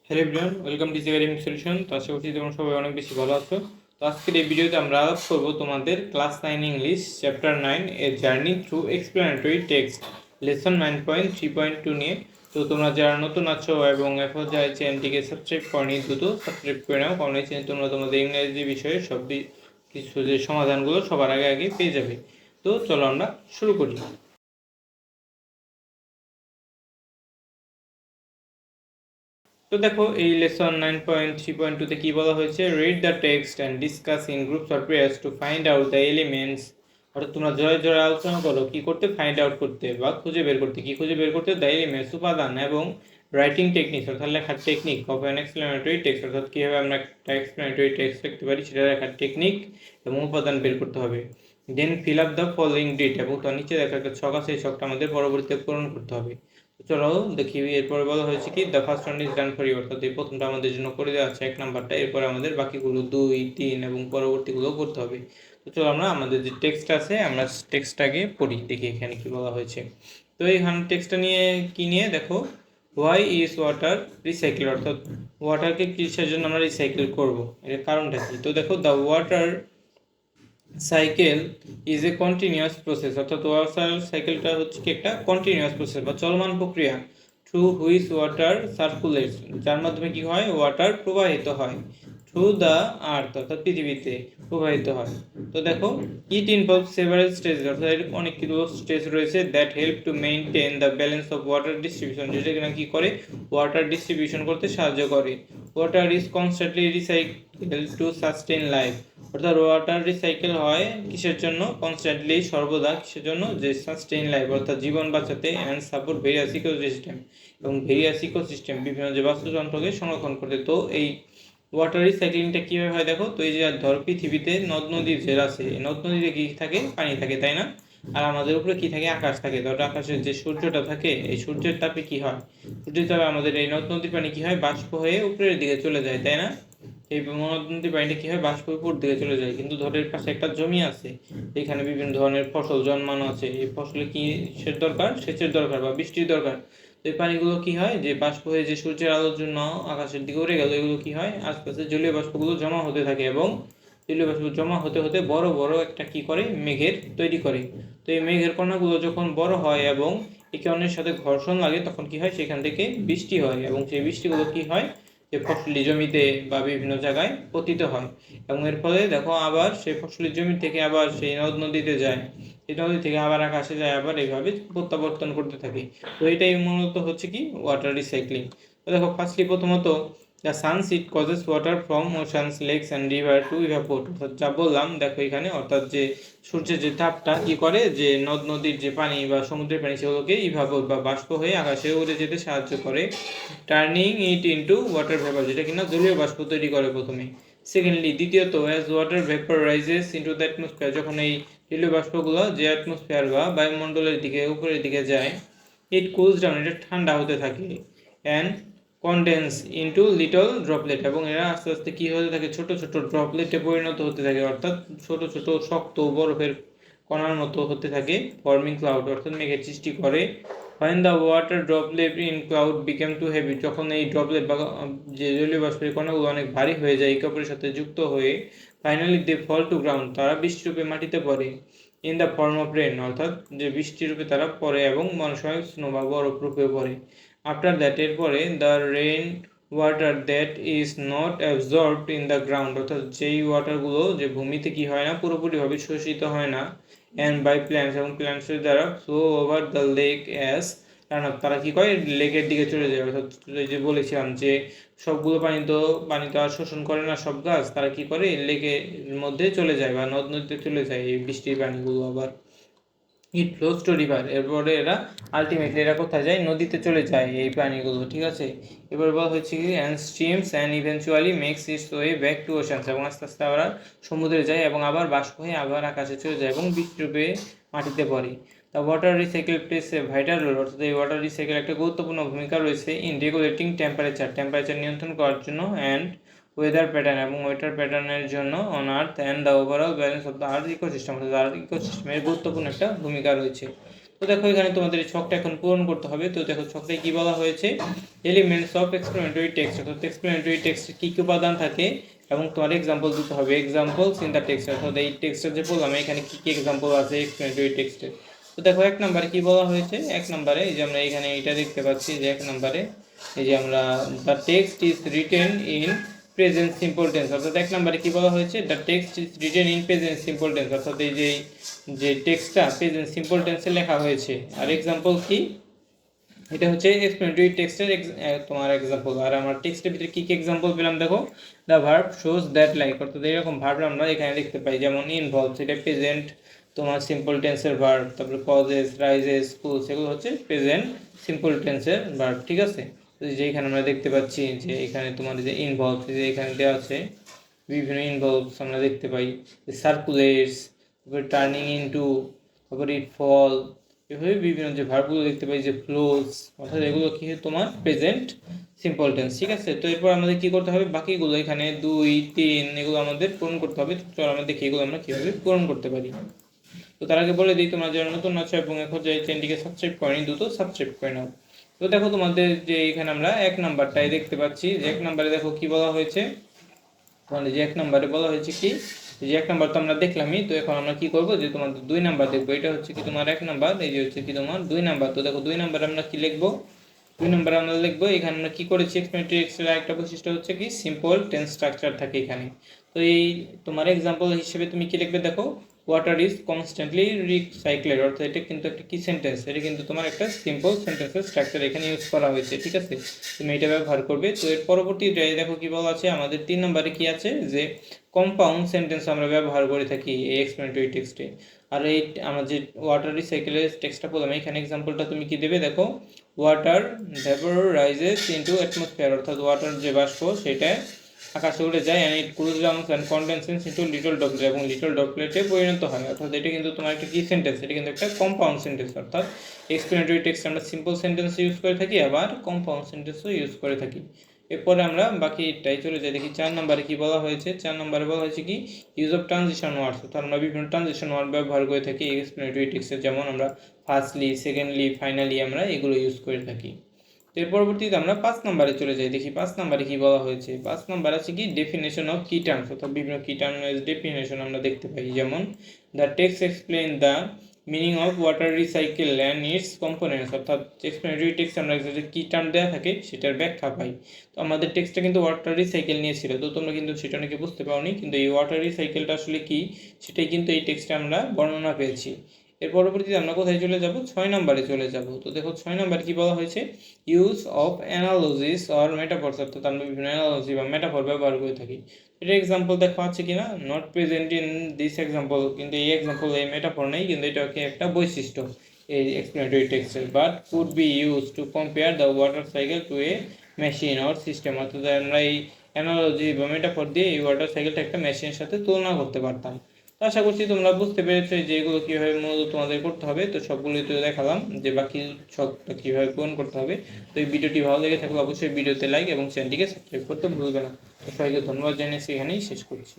Hello everyone, welcome to academic solution. তো আশা করছি তোমরা সবাই অনেক বেশি ভালো আছো। তো আজকের এই ভিডিওতে আমরা আলাপ করবো তোমাদের class 9 English chapter 9 a journey through explanatory text lesson 9.3.2 নিয়ে। তো তোমরা যারা নতুন আছো এবং এখন যারা চ্যানেলটিকে সাবস্ক্রাইব করনি, দ্রুত সাবস্ক্রাইব করে নাও, কারণ এই চ্যানেল তোমরা তোমাদের ইংরেজি বিষয়ে সব কিছু যে সমাধানগুলো সবার আগে আগে পেয়ে যাবে। তো চলো আমরা শুরু করি। তো দেখো এই লেসন 9.3.2 কি বলা হয়েছে, read the text and discuss in groups or pairs to find out the elements. অর্থাৎ তোমরা জয় জয় আলোচনা করো কি করতে, ফাইন্ড আউট করতে বা খুঁজে বের করতে, কি খুঁজে বের করতে, দ্য এলিমেন্টস উপাদান এবং রাইটিং টেকনিক্স অর্থাৎ লেখার technique of an explanatory text অর্থাৎ কীভাবে আমরা একটা এক্সপ্লেনেটরি টেক্সট লিখতে পারি সেটা লেখার টেকনিক এবং উপাদান বের করতে হবে। দেন ফিল আপ দ্য ফলোয়িং ডিট, এবং তার নিচে দেখা একটা ছক আছে, এই ছকটা আমাদের পরবর্তীতে পূরণ করতে হবে। চলো দেখি এরপরে বলা হয়েছে কি, the first one is done for you, অর্থাৎ এই প্রথমটা আমাদের জন্য করে দেওয়া আছে 1 নাম্বারটা, এরপরে আমাদের বাকিগুলো 2, 3 এবং পরবর্তীগুলো করতে হবে। তো চলো আমরা আমাদের যে টেক্সট আছে আমরা টেক্সটটাকে পড়ি, দেখি এখানে কি বলা হয়েছে। তো এইখানে টেক্সটটা নিয়ে কি নিয়ে দেখো, হোয়াই ইজ ওয়াটার রিসাইকেল, অর্থাৎ ওয়াটারকে কিসের জন্য আমরা রিসাইকেল করব, এর কারণটা কি। তো দেখো the water cycle is a continuous process, অর্থাৎ ওয়াটার সাইকেলটা হচ্ছে কি একটা কন্টিনিউয়াস প্রসেস বা চলমান প্রক্রিয়া, থ্রু হুইচ ওয়াটার সার্কুলেটস, যার মাধ্যমে কি হয়, ওয়াটার প্রবাহিত হয়, থ্রু দ্য আর্থ অর্থাৎ পৃথিবীতে প্রবাহিত হয়। তো দেখো ইট ইনভলভ সেভারাল স্টেজ, অর্থাৎ এরকম অনেকগুলো স্টেজ রয়েছে, that help to maintain the balance of water distribution, যেটা কিনা কি করে, ওয়াটার ডিস্ট্রিবিউশন করতে সাহায্য করে। Water is constantly recycle two sustain life, অর্থাৎ ওয়াটার রিসাইকেল হয় কিসের জন্য, কনস্ট্যান্টলি সর্বদা কিসের জন্য, যে সাস্টেইন লাইফ অর্থাৎ জীবন বাঁচাতে, অ্যান্ড সাপোর্ট ভেরিয়াস ইকোসিস্টেম, এবং ভেরিয়াস ইকোসিস্টেম বিভিন্ন যে বাস্তুতন্ত্রকে সংরক্ষণ করতে। তো এই ওয়াটার রিসাইক্লিংটা কীভাবে হয় দেখো, তো এই যে ধর পৃথিবীতে নদ নদীর যে আছে, এই নদ নদীতে কী থাকে, পানি থাকে তাই না, আর আমাদের উপরে কি থাকে, আকাশ থাকে। ধর আকাশের যে সূর্যটা থাকে, এই সূর্যের তাপে কি হয়, সূর্যের তাপে আমাদের এই নদ নদীর পানি কি হয়, বাষ্প হয়ে উপরের দিকে চলে যায় তাই না। এই নদ নদীর পানিটা কি হয়, বাষ্প উপর দিকে চলে যায়। কিন্তু ধর এর পাশে একটা জমি আছে, এখানে বিভিন্ন ধরনের ফসল জন্মানো আছে, এই ফসলে কিসের দরকার, সেচের দরকার বা বৃষ্টির দরকার। তো এই পানিগুলো কি হয়, যে বাষ্প হয়ে যে সূর্যের আলোর জন্য আকাশের দিকে উড়ে গেল, এগুলো কি হয়, আস্তে আস্তে জলীয় বাষ্পগুলো জমা হতে থাকে, এবং জলীয় বাষ্প জমা হতে হতে বড় বড় একটা কি করে, মেঘের তৈরি করে। তো এই মেঘের কণাগুলো যখন বড় হয় এবং একে অন্যের সাথে ঘর্ষণ লাগে, তখন কি হয়, সেখান থেকে বৃষ্টি হয়, এবং সেই বৃষ্টিগুলো কি হয়, যে ফসলি জমিতে বা বিভিন্ন জায়গায় পতিত হয়, এবং এর ফলে দেখো আবার সেই ফসলি জমি থেকে আবার সেই নদ নদীতে যায়, এই নদী থেকে আবার আকাশে যায়, আবার এইভাবে প্রত্যাবর্তন করতে থাকে। তো এটাই মূলত হচ্ছে কি, ওয়াটার রিসাইক্লিং। তো দেখো ফার্স্টলি প্রথমত, the sun's heat causes water from oceans, lakes and river to evaporate, অর্থাৎ যা বললাম দেখো এখানে, অর্থাৎ যে সূর্যের যে তাপটা কি করে, যে নদ নদীর যে পানি বা সমুদ্রের পানি সেগুলোকে ইভাপোর্ট বা বাষ্প হয়ে আকাশে উড়ে যেতে সাহায্য করে, turning it into water vapour, যেটা কিনা জলীয় বাষ্প তৈরি করে প্রথমে। সেকেন্ডলি দ্বিতীয়ত, as water vapour rises into the atmosphere, যখন এই জলীয় বাষ্পগুলো যে অ্যাটমসফিয়ার বা বায়ুমণ্ডলের দিকে উপরের দিকে যায়, ইট কুলস ডাউন, এটা ঠান্ডা হতে থাকে, and condense into little droplet, এবং এরা আস্তে আস্তে কি হতে থাকে, ছোট ছোট ড্রপলেটে পরিণত হতে থাকে, অর্থাৎ ছোট ছোট শক্ত বরফের কণার মতো হতে থাকে, ফর্মিং ক্লাউড, অর্থাৎ মেঘের সৃষ্টি করে। when the water droplet in cloud became too heavy, যখন এই ড্রপলেট বা যে জলীয় বাষ্পের কণাগুলো অনেক ভারী হয়ে যায় একে অপরের সাথে যুক্ত হয়ে, finally they fall to ground, তারা বৃষ্টিরূপে মাটিতে পড়ে, in the form of rain, অর্থাৎ যে বৃষ্টিরূপে তারা পড়ে, এবং অনেক সময় স্নো বা বরফ রূপে পড়ে। আফটার দ্যাট, এরপরে, the rain water that is not absorbed in the ground, অর্থাৎ যেই ওয়াটারগুলো যে ভূমিতে কি হয় না, পুরোপুরিভাবে শোষিত হয় না, অ্যান্ড বাই প্ল্যান্টস, এবং প্ল্যান্টসের দ্বারা flow over the lake as run up, তারা কী করে, লেকের দিকে চলে যায়। অর্থাৎ এই যে বলেছিলাম যে সবগুলো পানি তো আর শোষণ করে না সব গাছ, তারা কি করে, লেকের মধ্যে চলে যায় বা নদ নদীতে চলে যায় এই বৃষ্টির পানিগুলো, আবার ইট ফ্লোজ টু রিভার, এরপরে এরা আলটিমেটলি এরা কোথায় যায়, নদীতে চলে যায় এই প্রাণীগুলো, ঠিক আছে। এবার বলা হচ্ছে কি, and streams and eventually makes its way back to oceans, এবং আস্তে আস্তে আবার সমুদ্রে যায়, এবং আবার বাষ্প হয়ে আবার আকাশে চলে যায়, এবং বৃষ্টিরূপে মাটিতে পড়ে। তা water recycle plays a vital role, অর্থাৎ এই ওয়াটার রিসাইকেল একটা গুরুত্বপূর্ণ ভূমিকা রয়েছে ইন রেগুলেটিং টেম্পারেচার নিয়ন্ত্রণ করার জন্য, অ্যান্ড ওয়েদার প্যাটার্ন, এবং ওয়েদার প্যাটার্নের জন্য, on earth and the overall balance of the earth ecosystem, অর্থাৎ আর্থ ইকোসিস্টেমের গুরুত্বপূর্ণ একটা ভূমিকা রয়েছে। তো তো দেখো এখানে তোমাদের এই ছকটা এখন পূরণ করতে হবে। তো দেখো ছকটায় কি বলা হয়েছে, এলিমেন্টস অফ এক্সপ্লেনেটরি টেক্সট, অর্থাৎ এক্সপ্লেনেটরি টেক্সটে কী কী উপাদান থাকে এবং তোমার এক্সাম্পল দিতে হবে, এক্সাম্পলস ইন দ্য টেক্সট, অর্থাৎ এই টেক্সটের যে বললাম এখানে কী কী এক্সাম্পল আছে এক্সপ্লেনেটরি টেক্সটে। তো দেখো এক নম্বরে কি বলা হয়েছে, এক নম্বরে এই যে আমরা এখানে এটা দেখতে পাচ্ছি যে এক নম্বরে এই যে আমরা the text is written in present simple tense, অর্থাৎ এক নম্বরে কি বলা হয়েছে, the text is written in present simple tense, অর্থাৎ এই যে টেক্সটটা প্রেজেন্ট সিম্পল টেন্সে লেখা হয়েছে। আর এক্সাম্পল কি, এটা হচ্ছে এক্সপ্লেনেটরি টেক্সটের তোমার এক্সাম্পল। আর আমার টেক্সটের ভিতরে কী কী এক্সাম্পল পেলাম দেখো, the verb shows that like, অর্থাৎ এরকম ভার্ব আমরা এখানে দেখতে পাই, যেমন ইনভলভ সেটা প্রেজেন্ট তোমার সিম্পল টেন্সের ভার্ব, তারপরে কজেস, রাইজেস, কুলস এগুলো হচ্ছে প্রেজেন্ট সিম্পল টেন্সের ভার্ব, ঠিক আছে। তো যেখানে আমরা দেখতে পাচ্ছি যে এখানে তোমার যে ইনভলভ, যে এখানে দেওয়া আছে বিভিন্ন ইনভলভস আমরা দেখতে পাই, যে সার্কুলেটস, তারপরে টার্নিং ইনটু, তারপরে ইট ফল, এভাবে বিভিন্ন যে ভার্বগুলো দেখতে পাই, যে ফ্লোস, অর্থাৎ এগুলো কি তোমার প্রেজেন্ট সিম্পল টেন্স, ঠিক আছে। তো এরপর আমাদের কি করতে হবে, বাকিগুলো এখানে 2, 3 এগুলো আমাদের পূরণ করতে হবে। তো চলো আমরা দেখি এগুলো আমরা কীভাবে পূরণ করতে পারি। তো তার আগে বলে দিই, তোমরা যারা নতুন আছো এবং এখন যে চ্যানেলটিকে সাবস্ক্রাইব করেনি দ্রুত সাবস্ক্রাইব করে নাও। তো দেখো তোমাদের যে এখানে আমরা এক নাম্বারটাই দেখতে পাচ্ছি, যে এক নাম্বারে দেখো কি বলা হয়েছে, তোমাদের যে এক নাম্বারে বলা হয়েছে কি, যে এক নাম্বার তো আমরা দেখলামই। তো এখন আমরা কি করব, যে তোমাদের 2 নাম্বার দেখবো। এটা হচ্ছে কি তোমার এক নাম্বার, এই যে হচ্ছে কি তোমার 2 নাম্বার। তো দেখো 2 নাম্বারে আমরা কি লিখবো, 2 নাম্বারে আমরা লিখবো, এখানে আমরা কি করেছি, এক্সপ্লেনেটরি টেক্সটের একটা বৈশিষ্ট্য হচ্ছে কি সিম্পল টেন্স স্ট্রাকচার থাকে এখানে। তো এই তোমার এক্সাম্পল হিসেবে তুমি কি লিখবে দেখো, ওয়াটার ইজ কনস্ট্যান্টলি রিসাইক্লেড, অর্থাৎ এটা কিন্তু একটা কি সেন্টেন্স, এটা কিন্তু তোমার একটা সিম্পল সেন্টেন্সের স্ট্রাকচার এখানে ইউজ করা হয়েছে, ঠিক আছে। তুমি এটা ব্যবহার করবে। তো এর পরবর্তীতে দেখো কি বলা আছে, আমাদের 3 নম্বরে কি আছে, যে কম্পাউন্ড সেন্টেন্স আমরা ব্যবহার করে থাকি এই এক্সপ্লেনেটরি টেক্সটে। আর এই আমার যে ওয়াটার রিসাইকেলের টেক্সটটা বললাম, এখানে এক্সাম্পলটা তুমি কি দেবে দেখো, water vapour rises into atmosphere, অর্থাৎ ওয়াটার যে বাষ্প সেটা আকাশে উড়ে যায়, and it cools down and condenses into little droplet, এবং লিটল ড্রপলেটে পরিণত হয়, অর্থাৎ এটা কিন্তু তোমার একটা কি সেন্টেন্স, এটা কিন্তু একটা কম্পাউন্ড সেন্টেন্স। অর্থাৎ এক্সপ্লেনেটরি টেক্সট আমরা সিম্পল সেন্টেন্স ইউজ করে থাকি, আবার কম্পাউন্ড সেন্টেন্সও ইউজ করে থাকি। এরপরে আমরা বাকিটাই চলে যাই, দেখি 4 নম্বরে কি বলা হয়েছে। 4 নম্বরে বলা হয়েছে কি, ইউজ অফ ট্রানজিশন ওয়ার্ডস, অর্থাৎ আমরা বিভিন্ন ট্রানজিশন ওয়ার্ড ব্যবহার করে থাকি এক্সপ্লেনেটরি টেক্সটে, যেমন আমরা ফার্স্টলি, সেকেন্ডলি, ফাইনালি আমরা এগুলো ইউজ করে থাকি। তো এর পরবর্তীতে আমরা 5 নম্বরে চলে যাই, দেখি 5 নম্বরে কি বলা হয়েছে। 5 নম্বর আছে কি, ডেফিনেশন অফ কি টার্মস, অর্থাৎ বিভিন্ন কি টার্মের ডেফিনেশন আমরা দেখতে পাই, যেমন the text explain the meaning of water recycle and it's components, অর্থাৎ এক্সপ্লেনেটরি টেক্সট আমরা যে কি টার্ম দেওয়া থাকে সেটার ব্যাখ্যা পাই। তো আমাদের টেক্সটটা কিন্তু ওয়াটার রিসাইকেল নিয়েছিল, তো তোমরা কিন্তু সেটা অনেকে বুঝতে পারোনি, কিন্তু এই ওয়াটার রিসাইকেলটা আসলে কি সেটাই কিন্তু এই টেক্সটে আমরা বর্ণনা পেয়েছি। এর পরবর্তীতে আমরা কোথায় চলে যাব, 6 নম্বরে চলে যাব। তো দেখো 6 নম্বরে কি বলা হয়েছে, ইউজ অফ অ্যানালজিস অর মেটাফরস, অর্থাৎ আমরা বিভিন্ন অ্যানালজি বা মেটাফর ব্যবহার করে থাকি। এটা এক্সাম্পল দেখা আছে কিনা, not present in this example, কিন্তু এই এক্সাম্পল এই মেটাফর নেই, কিন্তু এটা কি একটা বৈশিষ্ট্য এই এক্সপ্লেনেটরি টেক্সটের, but could be use to compare the water cycle to a machine or system, অর্থাৎ আমরা এই অ্যানালজি বা মেটাফর দিয়ে এই ওয়াটার সাইকেলটা একটা মেশিনের সাথে তুলনা করতে পারতাম। আশা করছি তোমরা বুঝতে পেরেছো যে এগুলো কীভাবে মূলত তোমাদের করতে হবে। তো সবগুলোই তো দেখালাম যে বাকি সবটা কীভাবে পূরণ করতে হবে। তো এই ভিডিওটি ভালো লেগে থাকলে অবশ্যই ভিডিওতে লাইক এবং চ্যানেলটিকে সাবস্ক্রাইব করতে ভুলবে না। তো সবাইকে ধন্যবাদ জানিয়ে এখানেই শেষ করছি।